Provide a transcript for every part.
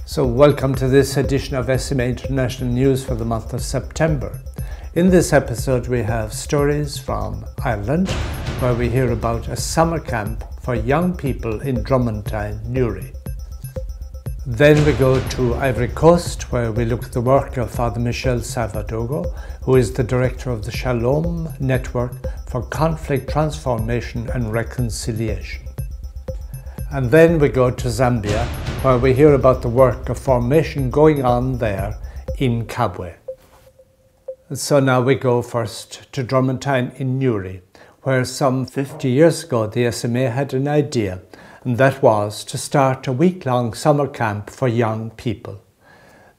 So welcome to this edition of SMA International News for the month of September. In this episode we have stories from Ireland, where we hear about a summer camp for young people in Dromantine, Newry. Then we go to Ivory Coast, where we look at the work of Father Michel Salvadogo, who is the director of the Shalom Network for Conflict Transformation and Reconciliation. And then we go to Zambia, where we hear about the work of formation going on there in Kabwe. So now we go first to Dromantine in Newry, where some 50 years ago the SMA had an idea, and that was to start a week-long summer camp for young people.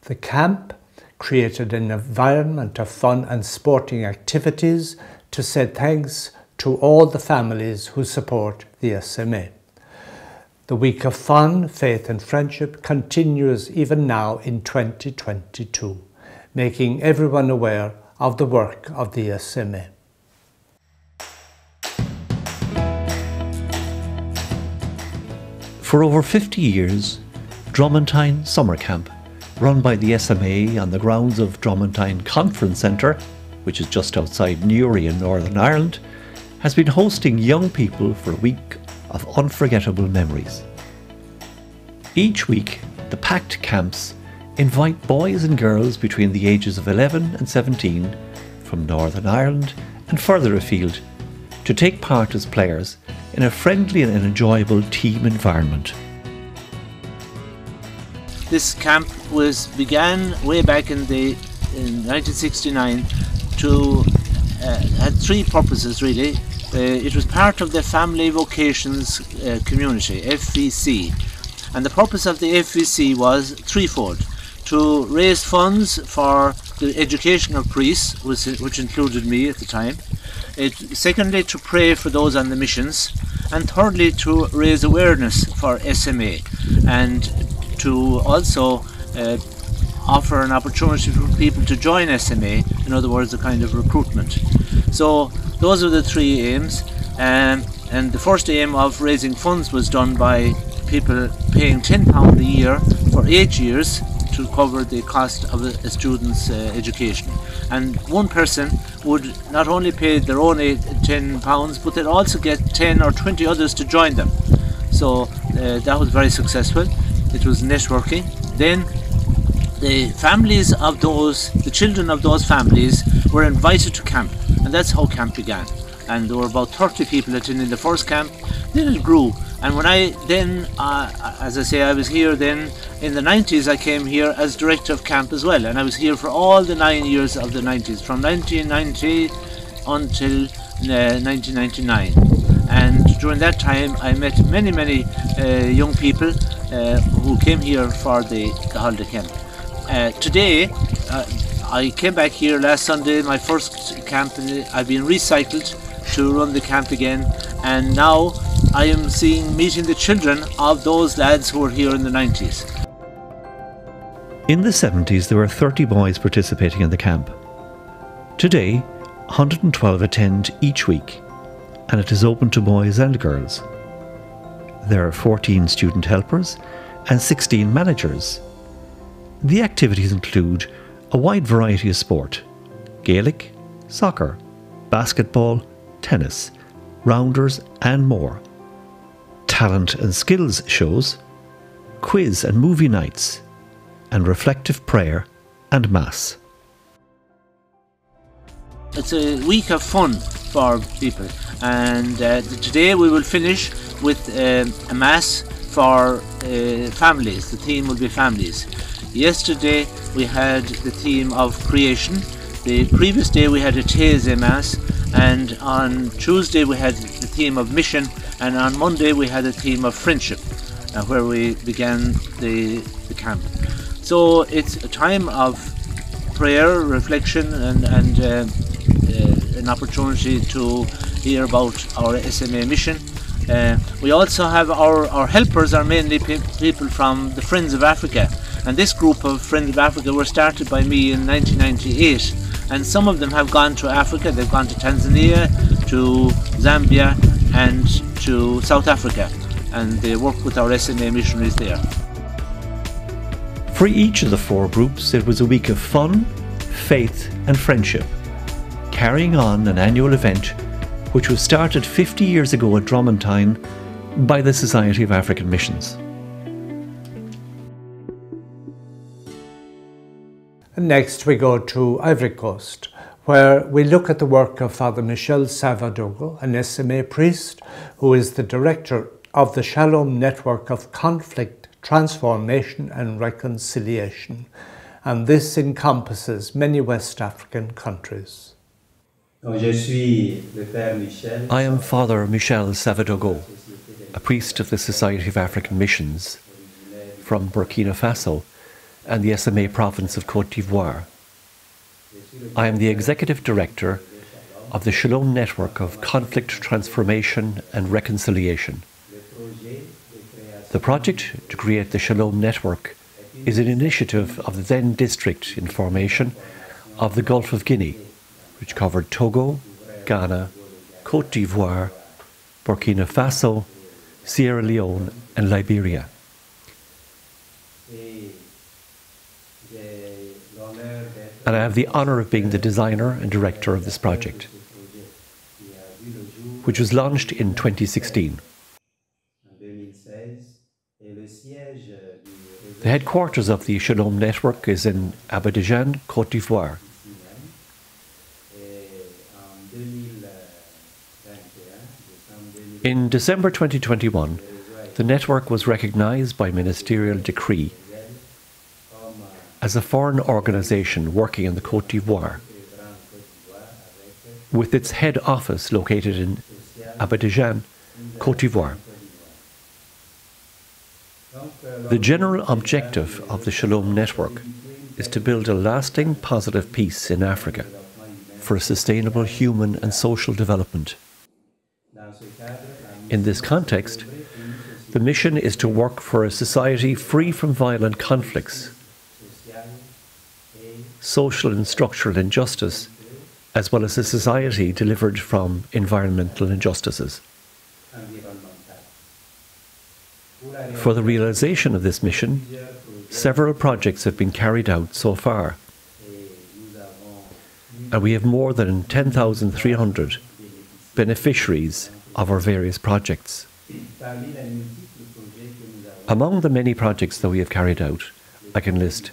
The camp created an environment of fun and sporting activities to say thanks to all the families who support the SMA. The week of fun, faith and friendship continues even now in 2022, making everyone aware of the work of the SMA. For over 50 years, Dromantine Summer Camp, run by the SMA on the grounds of Dromantine Conference Centre, which is just outside Newry in Northern Ireland, has been hosting young people for a week of unforgettable memories. Each week, the packed camps invite boys and girls between the ages of 11 and 17 from Northern Ireland and further afield to take part as players in a friendly and enjoyable team environment. This camp began way back in 1969 had three purposes really. It was part of the Family Vocations Community, FVC, and the purpose of the FVC was threefold: to raise funds for the education of priests, which included me at the time, secondly to pray for those on the missions, and thirdly to raise awareness for SMA, and to also offer an opportunity for people to join SMA, in other words, a kind of recruitment. So those are the three aims, and the first aim of raising funds was done by people paying £10 a year for 8 years to cover the cost of a student's education. And one person would not only pay their own £10, but they'd also get 10 or 20 others to join them. So that was very successful. It was networking. Then the families of the children of those families were invited to camp, and that's how camp began. And there were about 30 people attending the first camp. Then it grew, and when I then, as I say, I was here then in the 90s. I came here as director of camp as well, and I was here for all the 9 years of the 90s, from 1990 until 1999. And during that time I met many young people who came here for the holiday camp. Today I came back here last Sunday, my first camp, and I've been recycled to run the camp again, and now I am meeting the children of those lads who were here in the 90s. In the 70s there were 30 boys participating in the camp. Today 112 attend each week, and it is open to boys and girls. There are 14 student helpers and 16 managers. The activities include a wide variety of sport: Gaelic, soccer, basketball, tennis, rounders and more. Talent and skills shows, quiz and movie nights, and reflective prayer and mass. It's a week of fun for people, and today we will finish with a mass for families. The theme will be families. Yesterday we had the theme of creation. The previous day we had a Taizé Mass, and on Tuesday we had the theme of mission, and on Monday we had a theme of friendship, where we began the camp. So it's a time of prayer, reflection, and an opportunity to hear about our SMA mission. We also have our helpers are mainly people from the Friends of Africa, and this group of Friends of Africa were started by me in 1998, and some of them have gone to Africa. They've gone to Tanzania, to Zambia and to South Africa, and they work with our SMA missionaries there. For each of the four groups, it was a week of fun, faith and friendship, carrying on an annual event which was started 50 years ago at Drummondtine by the Society of African Missions. Next we go to Ivory Coast, where we look at the work of Father Michel Savadogo, an SMA priest who is the director of the Shalom Network of Conflict, Transformation and Reconciliation, and this encompasses many West African countries. I am Father Michel Savadogo, a priest of the Society of African Missions from Burkina Faso and the SMA province of Côte d'Ivoire. I am the executive director of the Shalom Network of Conflict, Transformation and Reconciliation. The project to create the Shalom Network is an initiative of the then district in formation of the Gulf of Guinea, which covered Togo, Ghana, Côte d'Ivoire, Burkina Faso, Sierra Leone and Liberia. And I have the honour of being the designer and director of this project, which was launched in 2016. The headquarters of the Shalom Network is in Abidjan, Côte d'Ivoire. In December 2021, the network was recognised by ministerial decree as a foreign organisation working in the Côte d'Ivoire, with its head office located in Abidjan, Côte d'Ivoire. The general objective of the Shalom Network is to build a lasting positive peace in Africa for a sustainable human and social development. In this context, the mission is to work for a society free from violent conflicts, social and structural injustice, as well as a society delivered from environmental injustices. For the realization of this mission, several projects have been carried out so far, and we have more than 10,300 beneficiaries of our various projects. Among the many projects that we have carried out, I can list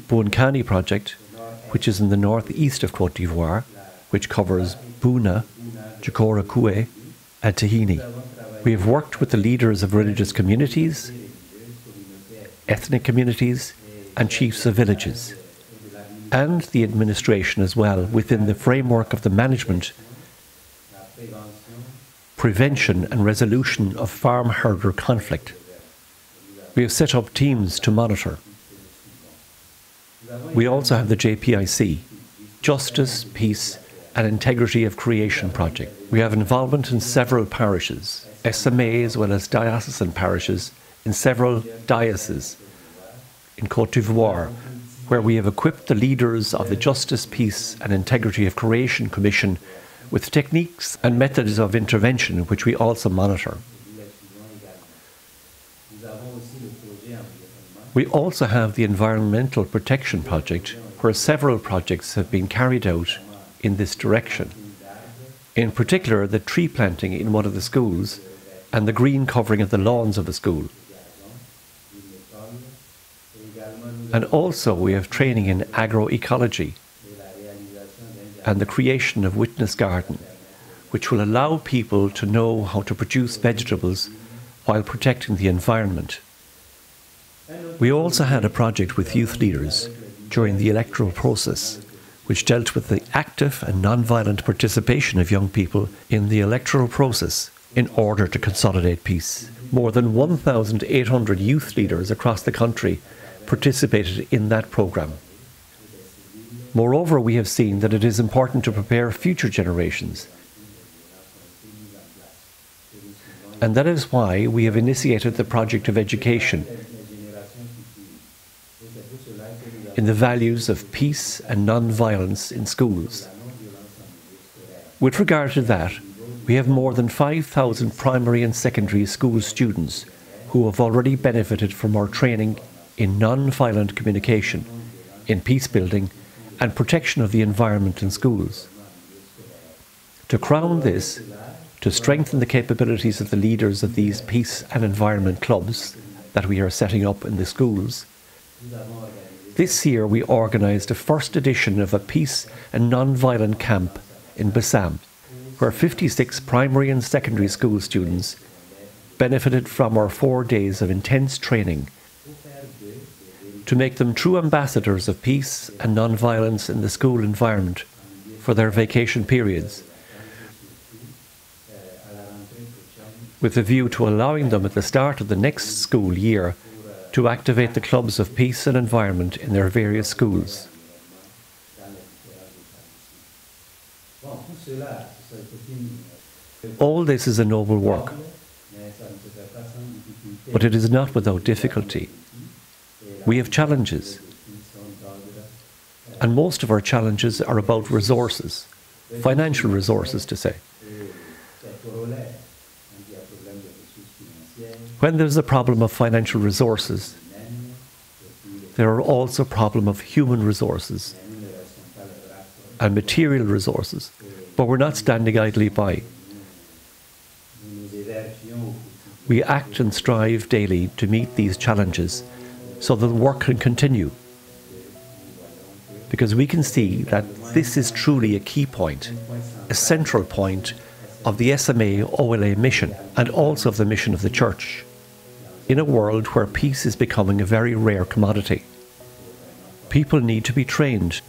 Bounkani project, which is in the northeast of Côte d'Ivoire, which covers Bouna, Jokora Koué and Tahini. We have worked with the leaders of religious communities, ethnic communities and chiefs of villages, and the administration as well within the framework of the management, prevention and resolution of farm-herder conflict. We have set up teams to monitor. We also have the JPIC, Justice, Peace and Integrity of Creation project. We have involvement in several parishes, SMA as well as diocesan parishes in several dioceses in Côte d'Ivoire, where we have equipped the leaders of the Justice, Peace and Integrity of Creation Commission with techniques and methods of intervention which we also monitor. We also have the Environmental Protection Project, where several projects have been carried out in this direction. In particular, the tree planting in one of the schools and the green covering of the lawns of the school. And also we have training in agroecology and the creation of Witness Garden, which will allow people to know how to produce vegetables while protecting the environment. We also had a project with youth leaders during the electoral process, which dealt with the active and non-violent participation of young people in the electoral process in order to consolidate peace. More than 1,800 youth leaders across the country participated in that programme. Moreover, we have seen that it is important to prepare future generations. And that is why we have initiated the project of education in the values of peace and non-violence in schools. With regard to that, we have more than 5,000 primary and secondary school students who have already benefited from our training in non-violent communication, in peace building and protection of the environment in schools. To crown this, to strengthen the capabilities of the leaders of these peace and environment clubs that we are setting up in the schools, this year we organised a first edition of a peace and non-violent camp in Bassam, where 56 primary and secondary school students benefited from our 4 days of intense training to make them true ambassadors of peace and non-violence in the school environment for their vacation periods, with a view to allowing them at the start of the next school year to activate the clubs of peace and environment in their various schools. All this is a noble work, but it is not without difficulty. We have challenges, and most of our challenges are about resources, financial resources to say. When there's a problem of financial resources, there are also a problem of human resources and material resources, but we're not standing idly by. We act and strive daily to meet these challenges so that the work can continue, because we can see that this is truly a key point, a central point of the SMA OLA mission and also of the mission of the Church, in a world where peace is becoming a very rare commodity. People need to be trained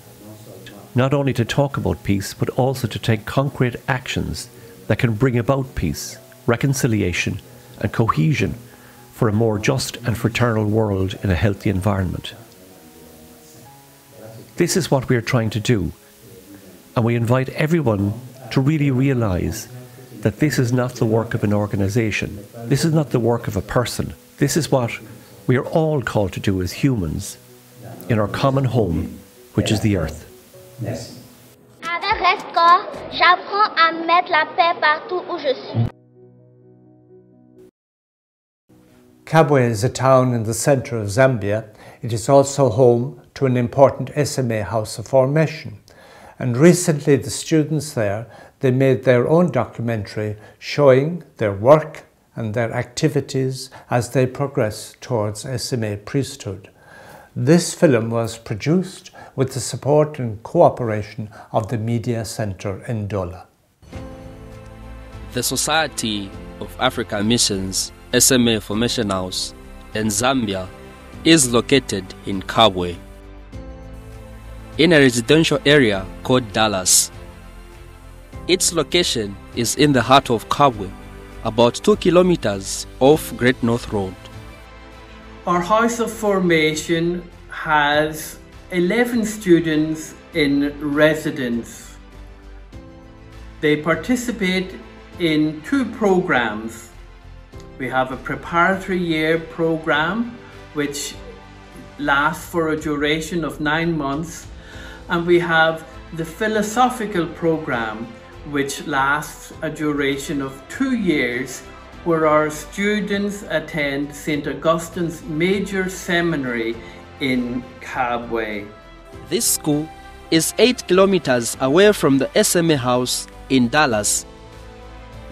not only to talk about peace, but also to take concrete actions that can bring about peace, reconciliation and cohesion for a more just and fraternal world in a healthy environment. This is what we are trying to do, and we invite everyone to really realise that this is not the work of an organisation, this is not the work of a person, this is what we are all called to do as humans in our common home, which is the earth. Avec Rescor, j'apprends à mettre la paix partout où je suis. Kabwe is a town in the centre of Zambia. It is also home to an important SMA house of formation. And recently the students there, they made their own documentary showing their work and their activities as they progress towards SMA priesthood. This film was produced with the support and cooperation of the Media Centre in Ndola. The Society of African Missions SMA Formation House in Zambia is located in Kabwe, in a residential area called Dallas. Its location is in the heart of Kabwe, about 2 kilometers off Great North Road. Our House of Formation has 11 students in residence. They participate in 2 programs. We have a preparatory year program which lasts for a duration of 9 months, and we have the philosophical program which lasts a duration of 2 years, where our students attend St. Augustine's Major Seminary in Kabwe. This school is 8 kilometers away from the SMA house in Dallas.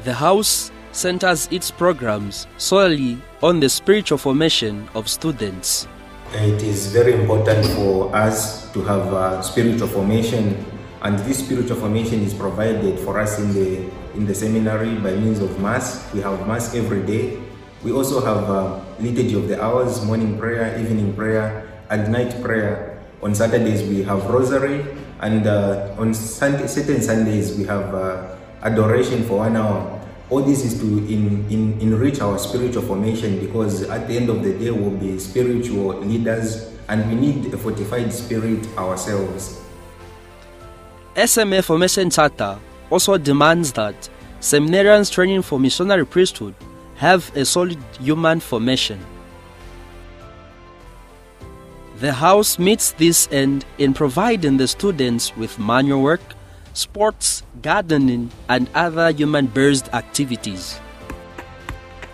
The house centers its programs solely on the spiritual formation of students. It is very important for us to have spiritual formation, and this spiritual formation is provided for us in the seminary by means of Mass. We have Mass every day. We also have liturgy of the hours, morning prayer, evening prayer, and night prayer. On Saturdays we have Rosary, and on certain Sundays we have adoration for 1 hour. All this is to enrich our spiritual formation, because at the end of the day we'll be spiritual leaders and we need a fortified spirit ourselves. SMA Formation Charter also demands that seminarians training for missionary priesthood have a solid human formation. The house meets this end in providing the students with manual work, sports, gardening, and other human-based activities.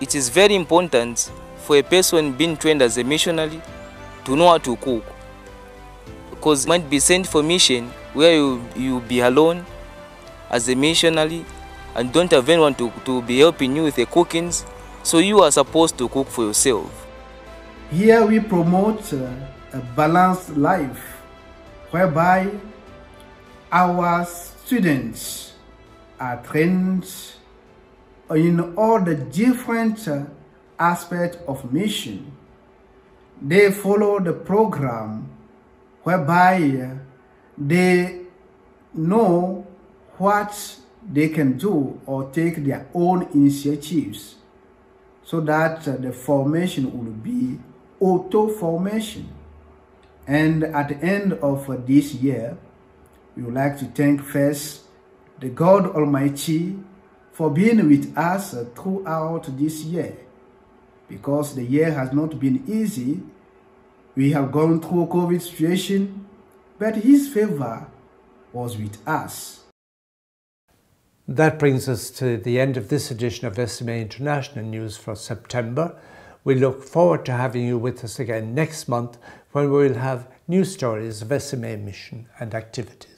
It is very important for a person being trained as a missionary to know how to cook. Because you might be sent for mission where you be alone as a missionary and don't have anyone to be helping you with the cookings. So you are supposed to cook for yourself. Here we promote a balanced life whereby our students are trained in all the different aspects of mission. They follow the program whereby they know what they can do or take their own initiatives, so that the formation will be auto-formation. And at the end of this year, we would like to thank first the God Almighty for being with us throughout this year, because the year has not been easy. We have gone through a COVID situation, but His favor was with us. That brings us to the end of this edition of SMA International News for September. We look forward to having you with us again next month, when we will have new stories of SMA mission and activities.